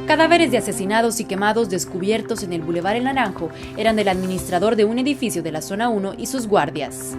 Cadáveres de asesinados y quemados descubiertos en el Boulevard El Naranjo eran del administrador de un edificio de la Zona 1 y sus guardias.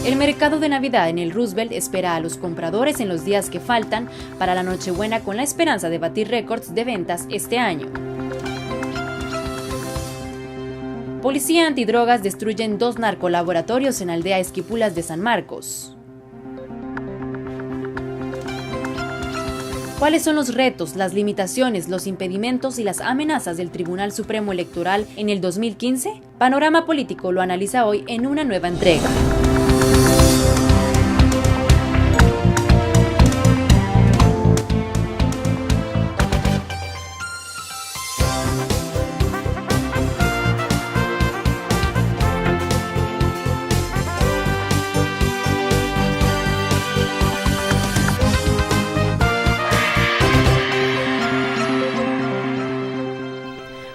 El mercado de Navidad en el Roosevelt espera a los compradores en los días que faltan para la Nochebuena con la esperanza de batir récords de ventas este año. Policía antidrogas destruyen 2 narcolaboratorios en Aldea Esquipulas de San Marcos. ¿Cuáles son los retos, las limitaciones, los impedimentos y las amenazas del Tribunal Supremo Electoral en el 2015? Panorama Político lo analiza hoy en una nueva entrega.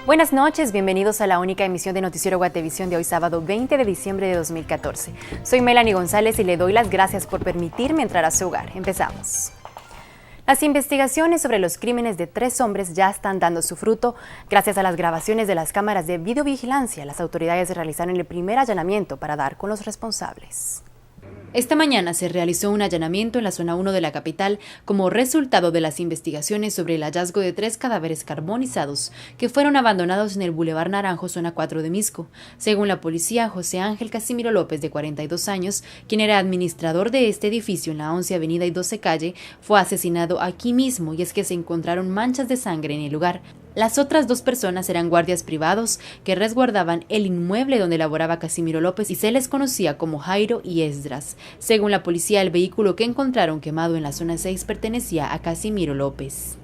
Buenas noches, bienvenidos a la única emisión de Noticiero Guatevisión de hoy sábado 20 de diciembre de 2014. Soy Melanie González y le doy las gracias por permitirme entrar a su hogar. Empezamos. Las investigaciones sobre los crímenes de 3 hombres ya están dando su fruto. Gracias a las grabaciones de las cámaras de videovigilancia, las autoridades realizaron el primer allanamiento para dar con los responsables. Esta mañana se realizó un allanamiento en la zona 1 de la capital como resultado de las investigaciones sobre el hallazgo de 3 cadáveres carbonizados que fueron abandonados en el Boulevard Naranjo, zona 4 de Misco. Según la policía, José Ángel Casimiro López, de 42 años, quien era administrador de este edificio en la 11 Avenida y 12 Calle, fue asesinado aquí mismo, y es que se encontraron manchas de sangre en el lugar. Las otras 2 personas eran guardias privados que resguardaban el inmueble donde laboraba Casimiro López y se les conocía como Jairo y Esdras. Según la policía, el vehículo que encontraron quemado en la zona 6 pertenecía a Casimiro López.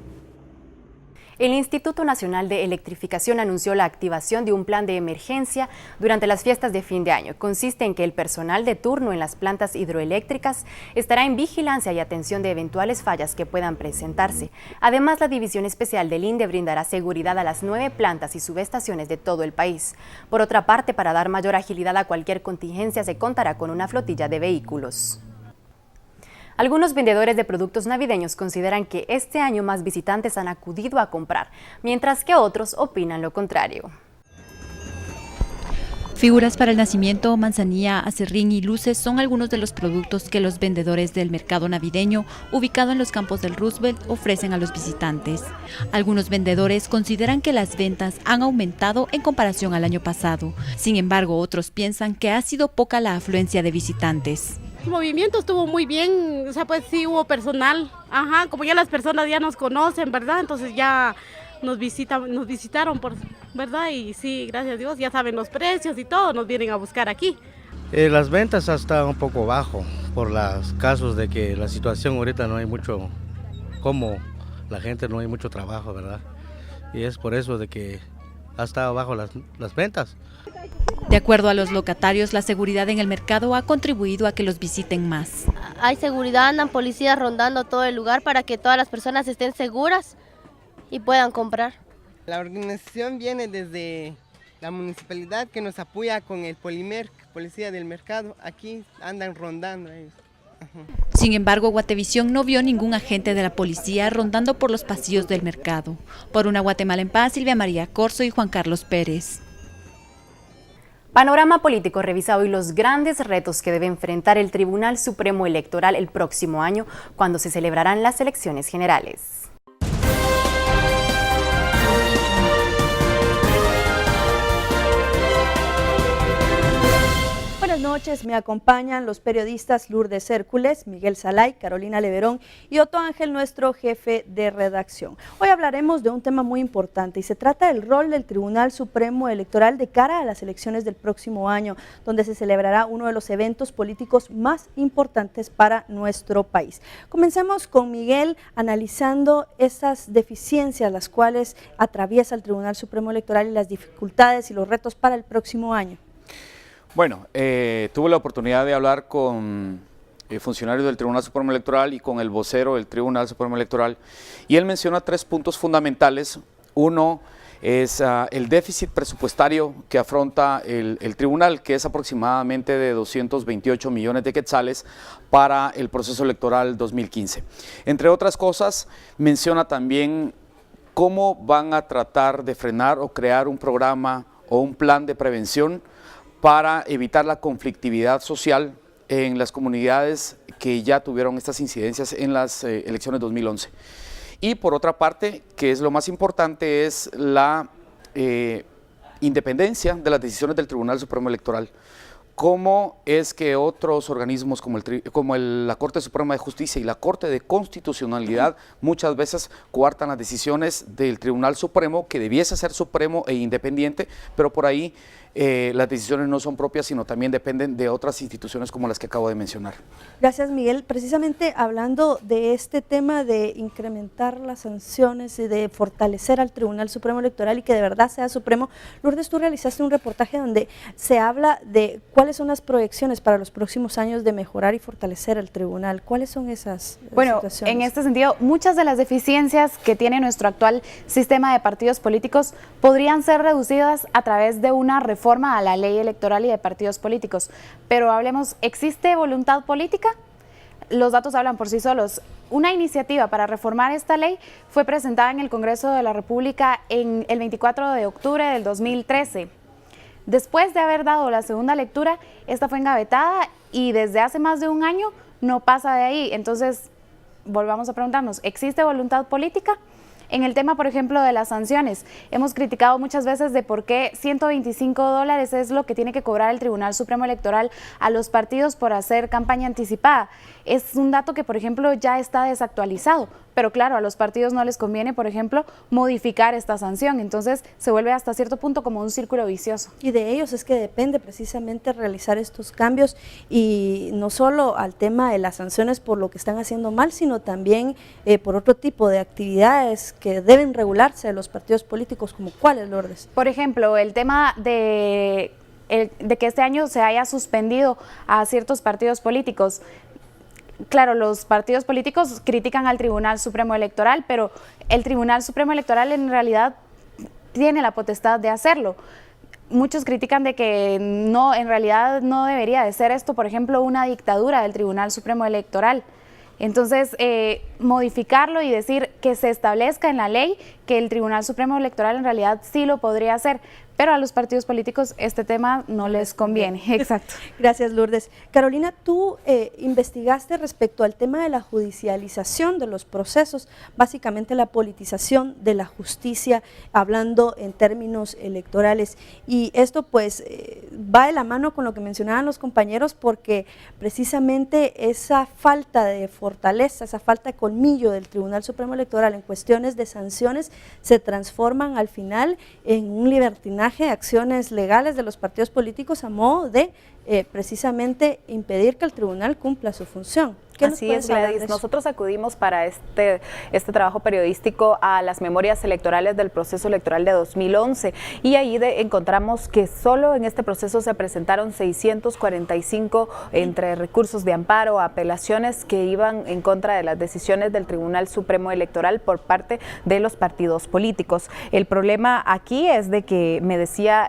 El Instituto Nacional de Electrificación anunció la activación de un plan de emergencia durante las fiestas de fin de año. Consiste en que el personal de turno en las plantas hidroeléctricas estará en vigilancia y atención de eventuales fallas que puedan presentarse. Además, la División Especial del INDE brindará seguridad a las 9 plantas y subestaciones de todo el país. Por otra parte, para dar mayor agilidad a cualquier contingencia, se contará con una flotilla de vehículos. Algunos vendedores de productos navideños consideran que este año más visitantes han acudido a comprar, mientras que otros opinan lo contrario. Figuras para el nacimiento, manzanilla, aserrín y luces son algunos de los productos que los vendedores del mercado navideño, ubicado en los campos del Roosevelt, ofrecen a los visitantes. Algunos vendedores consideran que las ventas han aumentado en comparación al año pasado. Sin embargo, otros piensan que ha sido poca la afluencia de visitantes. El movimiento estuvo muy bien, o sea, pues sí hubo personal, como ya las personas ya nos conocen, ¿verdad? Entonces ya nos visitaron, ¿verdad? Y sí, gracias a Dios, ya saben los precios y todo, nos vienen a buscar aquí. Las ventas están un poco bajo por los casos de que la situación ahorita no hay mucho, como la gente no hay mucho trabajo, ¿verdad? Y es por eso de que ha estado bajo las ventas. De acuerdo a los locatarios, la seguridad en el mercado ha contribuido a que los visiten más. Hay seguridad, andan policías rondando todo el lugar para que todas las personas estén seguras y puedan comprar. La organización viene desde la municipalidad que nos apoya con el Polimer, policía del mercado. Aquí andan rondando ellos. Sin embargo, Guatevisión no vio ningún agente de la policía rondando por los pasillos del mercado. Por una Guatemala en paz, Silvia María Corzo y Juan Carlos Pérez. Panorama Político revisa hoy los grandes retos que debe enfrentar el Tribunal Supremo Electoral el próximo año, cuando se celebrarán las elecciones generales. Buenas noches, me acompañan los periodistas Lourdes Hércules, Miguel Salay, Carolina Leverón y Otto Ángel, nuestro jefe de redacción. Hoy hablaremos de un tema muy importante y se trata del rol del Tribunal Supremo Electoral de cara a las elecciones del próximo año, donde se celebrará uno de los eventos políticos más importantes para nuestro país. Comencemos con Miguel analizando esas deficiencias las cuales atraviesa el Tribunal Supremo Electoral y las dificultades y los retos para el próximo año. Bueno, tuve la oportunidad de hablar con funcionarios del Tribunal Supremo Electoral y con el vocero del Tribunal Supremo Electoral, y él menciona 3 puntos fundamentales. Uno, es el déficit presupuestario que afronta el tribunal, que es aproximadamente de 228 millones de quetzales para el proceso electoral 2015. Entre otras cosas, menciona también cómo van a tratar de frenar o crear un programa o un plan de prevención para evitar la conflictividad social en las comunidades que ya tuvieron estas incidencias en las elecciones 2011. Y por otra parte, que es lo más importante, es la independencia de las decisiones del Tribunal Supremo Electoral. ¿Cómo es que otros organismos como la Corte Suprema de Justicia y la Corte de Constitucionalidad muchas veces coartan las decisiones del Tribunal Supremo, que debiese ser supremo e independiente, pero por ahí las decisiones no son propias, sino también dependen de otras instituciones como las que acabo de mencionar? Gracias, Miguel. Precisamente hablando de este tema de incrementar las sanciones y de fortalecer al Tribunal Supremo Electoral y que de verdad sea supremo, Lourdes, tú realizaste un reportaje donde se habla de cuáles son las proyecciones para los próximos años de mejorar y fortalecer al tribunal. ¿Cuáles son esas situaciones? En este sentido, muchas de las deficiencias que tiene nuestro actual sistema de partidos políticos podrían ser reducidas a través de una reforma a la ley electoral y de partidos políticos. Pero hablemos, ¿existe voluntad política? Los datos hablan por sí solos. Una iniciativa para reformar esta ley fue presentada en el Congreso de la República el 24 de octubre del 2013. Después de haber dado la segunda lectura, esta fue engavetada y desde hace más de un año no pasa de ahí. Entonces, volvamos a preguntarnos, ¿existe voluntad política? En el tema, por ejemplo, de las sanciones, hemos criticado muchas veces de por qué $125 es lo que tiene que cobrar el Tribunal Supremo Electoral a los partidos por hacer campaña anticipada. Es un dato que, por ejemplo, ya está desactualizado, pero claro, a los partidos no les conviene, por ejemplo, modificar esta sanción. Entonces, se vuelve hasta cierto punto como un círculo vicioso. Y de ellos es que depende precisamente realizar estos cambios y no solo al tema de las sanciones por lo que están haciendo mal, sino también por otro tipo de actividades que deben regularse de los partidos políticos, como cuáles, Lourdes. Por ejemplo, el tema de que este año se haya suspendido a ciertos partidos políticos. Claro, los partidos políticos critican al Tribunal Supremo Electoral, pero el Tribunal Supremo Electoral en realidad tiene la potestad de hacerlo. Muchos critican de que no, en realidad no debería de ser esto, por ejemplo, una dictadura del Tribunal Supremo Electoral. Entonces, modificarlo y decir que se establezca en la ley que el Tribunal Supremo Electoral en realidad sí lo podría hacer, pero a los partidos políticos este tema no les conviene. Exacto. Gracias, Lourdes. Carolina, tú investigaste respecto al tema de la judicialización de los procesos, básicamente la politización de la justicia, hablando en términos electorales. Y esto pues va de la mano con lo que mencionaban los compañeros, porque precisamente esa falta de fortaleza, esa falta de colmillo del Tribunal Supremo Electoral en cuestiones de sanciones se transforman al final en un libertinaje de acciones legales de los partidos políticos a modo de precisamente impedir que el tribunal cumpla su función. Así es, Gladys. Nosotros acudimos para este trabajo periodístico a las memorias electorales del proceso electoral de 2011 y ahí encontramos que solo en este proceso se presentaron 645 entre recursos de amparo, apelaciones que iban en contra de las decisiones del Tribunal Supremo Electoral por parte de los partidos políticos. El problema aquí es de que me decía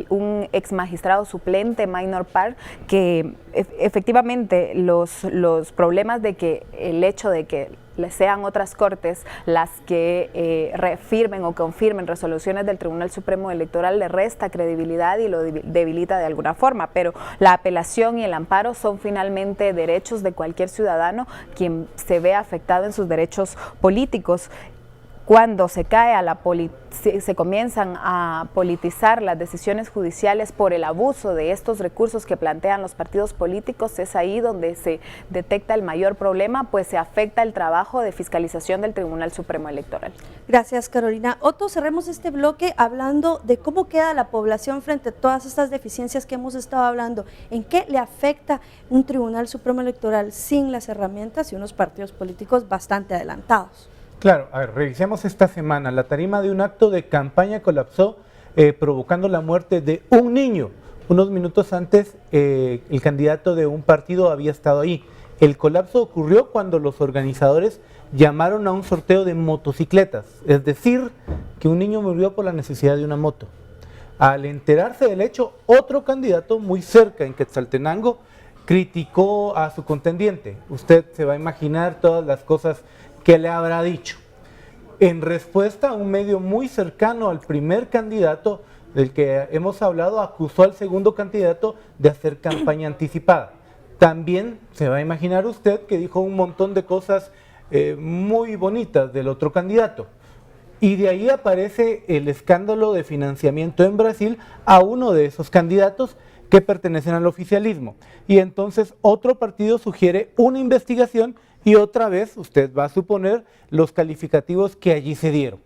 un ex magistrado suplente, Minor Park, que efectivamente los problemas de que el hecho de que sean otras cortes las que reafirmen o confirmen resoluciones del Tribunal Supremo Electoral le resta credibilidad y lo debilita de alguna forma, pero la apelación y el amparo son finalmente derechos de cualquier ciudadano quien se ve afectado en sus derechos políticos. Cuando se cae se comienzan a politizar las decisiones judiciales por el abuso de estos recursos que plantean los partidos políticos, es ahí donde se detecta el mayor problema, pues se afecta el trabajo de fiscalización del Tribunal Supremo Electoral. Gracias, Carolina. Otto, cerremos este bloque hablando de cómo queda la población frente a todas estas deficiencias que hemos estado hablando. ¿En qué le afecta un Tribunal Supremo Electoral sin las herramientas y unos partidos políticos bastante adelantados? Claro, a ver, revisemos esta semana. La tarima de un acto de campaña colapsó, provocando la muerte de un niño. Unos minutos antes, el candidato de un partido había estado ahí. El colapso ocurrió cuando los organizadores llamaron a un sorteo de motocicletas, es decir, que un niño murió por la necesidad de una moto. Al enterarse del hecho, otro candidato muy cerca en Quetzaltenango criticó a su contendiente. Usted se va a imaginar todas las cosas que le habrá dicho. En respuesta, un medio muy cercano al primer candidato del que hemos hablado acusó al segundo candidato de hacer campaña anticipada. También se va a imaginar usted que dijo un montón de cosas muy bonitas del otro candidato. Y de ahí aparece el escándalo de financiamiento en Brasil a uno de esos candidatos que pertenecen al oficialismo. Y entonces otro partido sugiere una investigación y otra vez usted va a suponer los calificativos que allí se dieron.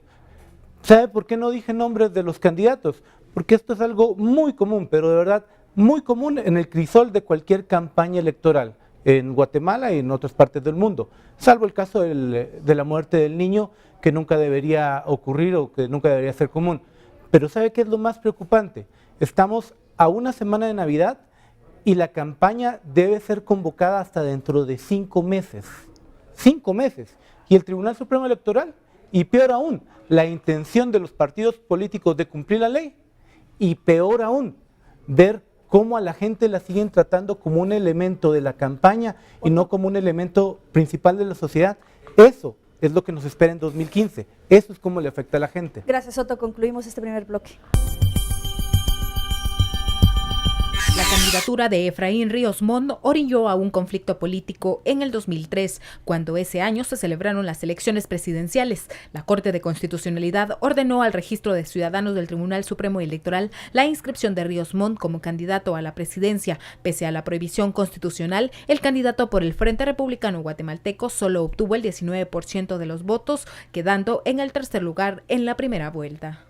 ¿Sabe por qué no dije nombres de los candidatos? Porque esto es algo muy común, pero de verdad muy común en el crisol de cualquier campaña electoral en Guatemala y en otras partes del mundo, salvo el caso de la muerte del niño, que nunca debería ocurrir o que nunca debería ser común. Pero ¿sabe qué es lo más preocupante? Estamos a una semana de Navidad y la campaña debe ser convocada hasta dentro de 5 meses. 5 meses. Y el Tribunal Supremo Electoral, y peor aún, la intención de los partidos políticos de cumplir la ley, y peor aún, ver cómo a la gente la siguen tratando como un elemento de la campaña y no como un elemento principal de la sociedad. Eso es lo que nos espera en 2015. Eso es cómo le afecta a la gente. Gracias, Otto. Concluimos este primer bloque. La candidatura de Efraín Ríos Montt orilló a un conflicto político en el 2003, cuando ese año se celebraron las elecciones presidenciales. La Corte de Constitucionalidad ordenó al Registro de Ciudadanos del Tribunal Supremo Electoral la inscripción de Ríos Montt como candidato a la presidencia. Pese a la prohibición constitucional, el candidato por el Frente Republicano Guatemalteco solo obtuvo el 19% de los votos, quedando en el tercer lugar en la primera vuelta.